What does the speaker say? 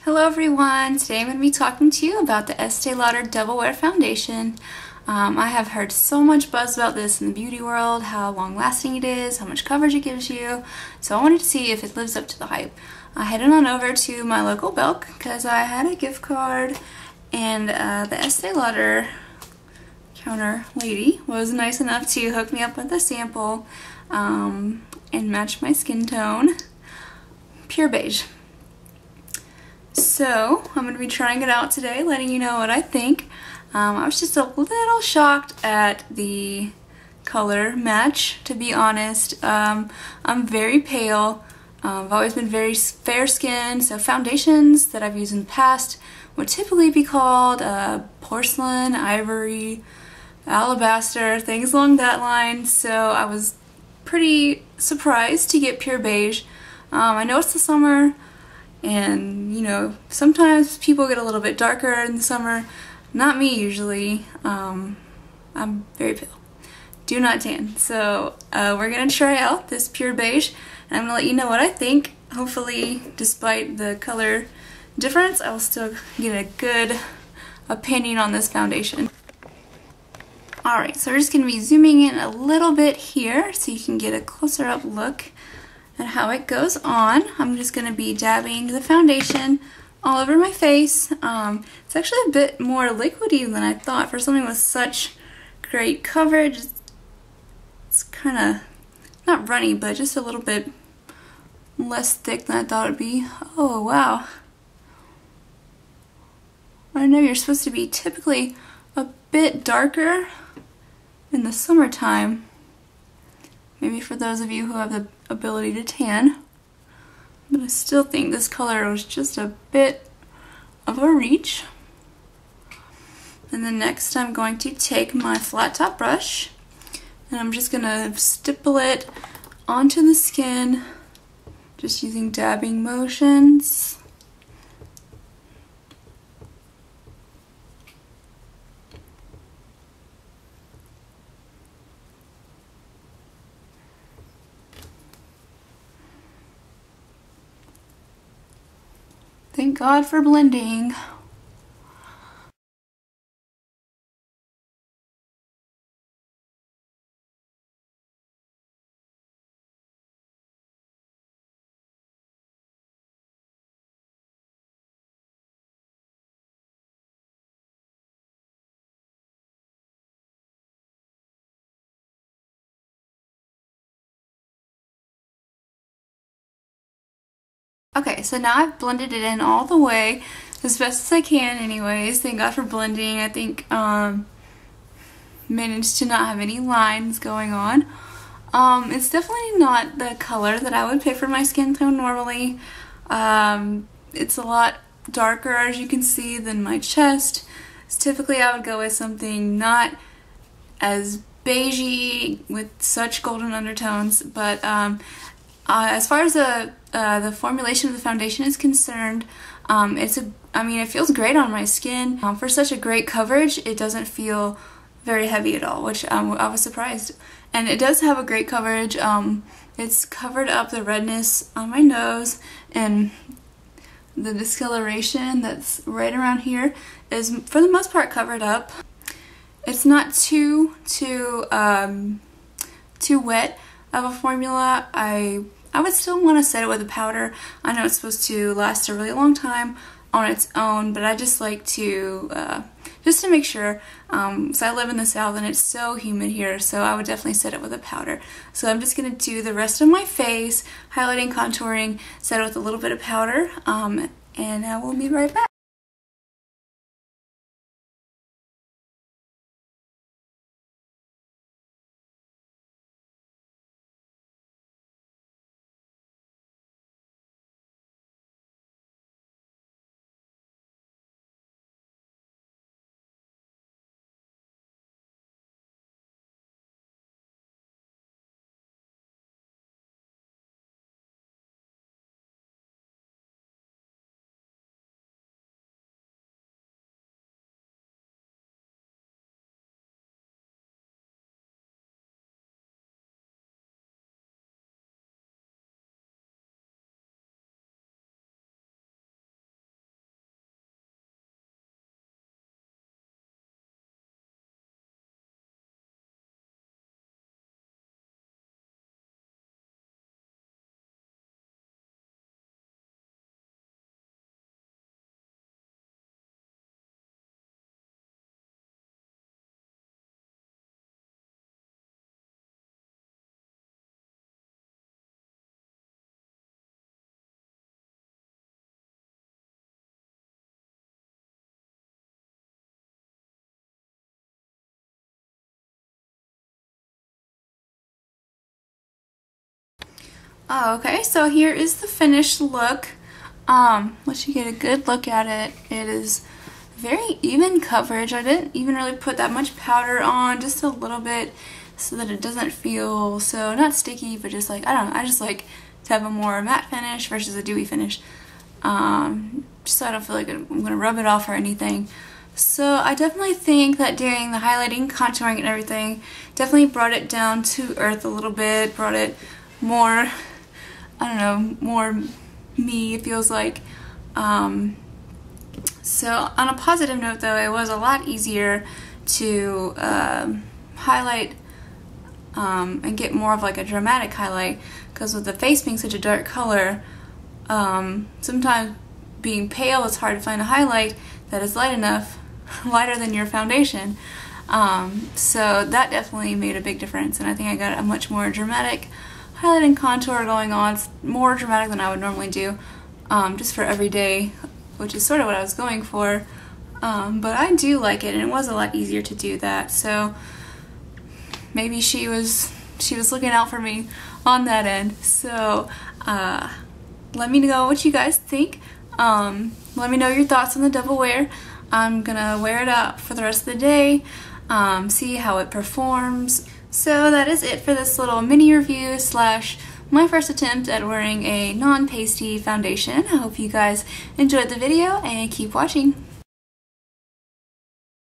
Hello everyone! Today I'm going to be talking to you about the Estee Lauder Double Wear Foundation. I have heard so much buzz about this in the beauty world, how long lasting it is, how much coverage it gives you, so I wanted to see if it lives up to the hype. I headed on over to my local Belk because I had a gift card and the Estee Lauder counter lady was nice enough to hook me up with a sample and match my skin tone. Pure Beige. So, I'm going to be trying it out today, letting you know what I think. I was just a little shocked at the color match, to be honest. I'm very pale. I've always been very fair-skinned, so foundations that I've used in the past would typically be called porcelain, ivory, alabaster, things along that line. So I was pretty surprised to get Pure Beige. I know it's the summer, and you know, sometimes people get a little bit darker in the summer. Not me usually. I'm very pale. Do not tan. So we're gonna try out this Pure Beige, and I'm gonna let you know what I think. Hopefully, despite the color difference, I will still get a good opinion on this foundation. Alright, so we're just gonna be zooming in a little bit here so you can get a closer up look and how it goes on. I'm just going to be dabbing the foundation all over my face. It's actually a bit more liquidy than I thought for something with such great coverage. It's kind of not runny, but just a little bit less thick than I thought it would be. Oh wow. I know you're supposed to be typically a bit darker in the summertime. Maybe for those of you who have the ability to tan. But I still think this color was just a bit of a reach. And then next I'm going to take my flat top brush and I'm just going to stipple it onto the skin, just using dabbing motions. Thank God for blending. Okay, so now I've blended it in all the way, as best as I can anyways. Thank God for blending. I think managed to not have any lines going on. It's definitely not the color that I would pick for my skin tone normally. It's a lot darker, as you can see, than my chest. So typically I would go with something not as beigey with such golden undertones, but as far as the formulation of the foundation is concerned, it feels great on my skin. For such a great coverage, it doesn't feel very heavy at all, which I was surprised. And it does have a great coverage. It's covered up the redness on my nose, and the discoloration that's right around here is for the most part covered up. It's not too wet of a formula. I would still want to set it with a powder. I know it's supposed to last a really long time on its own, but I just like to, just to make sure, so I live in the South and it's so humid here, so I would definitely set it with a powder. So I'm just going to do the rest of my face, highlighting, contouring, set it with a little bit of powder, and I will be right back. Oh, okay, so here is the finished look. Let you get a good look at it. It is very even coverage. I didn't even really put that much powder on, just a little bit so that it doesn't feel so, not sticky, but just like, I don't know, I just like to have a more matte finish versus a dewy finish. Just so I don't feel like I'm going to rub it off or anything. So I definitely think that doing the highlighting, contouring, and everything definitely brought it down to earth a little bit, brought it more, I don't know, more me, it feels like. So on a positive note though, it was a lot easier to highlight and get more of like a dramatic highlight, because with the face being such a dark color, sometimes being pale, it's hard to find a highlight that is light enough, lighter than your foundation. So that definitely made a big difference, and I think I got a much more dramatic highlight and contour going on. It's more dramatic than I would normally do, just for everyday, which is sort of what I was going for. But I do like it, and it was a lot easier to do that. So maybe she was looking out for me on that end. So let me know what you guys think. Let me know your thoughts on the double wear. I'm gonna wear it out for the rest of the day, see how it performs. So that is it for this little mini review slash my first attempt at wearing a non-pasty foundation. I hope you guys enjoyed the video and keep watching.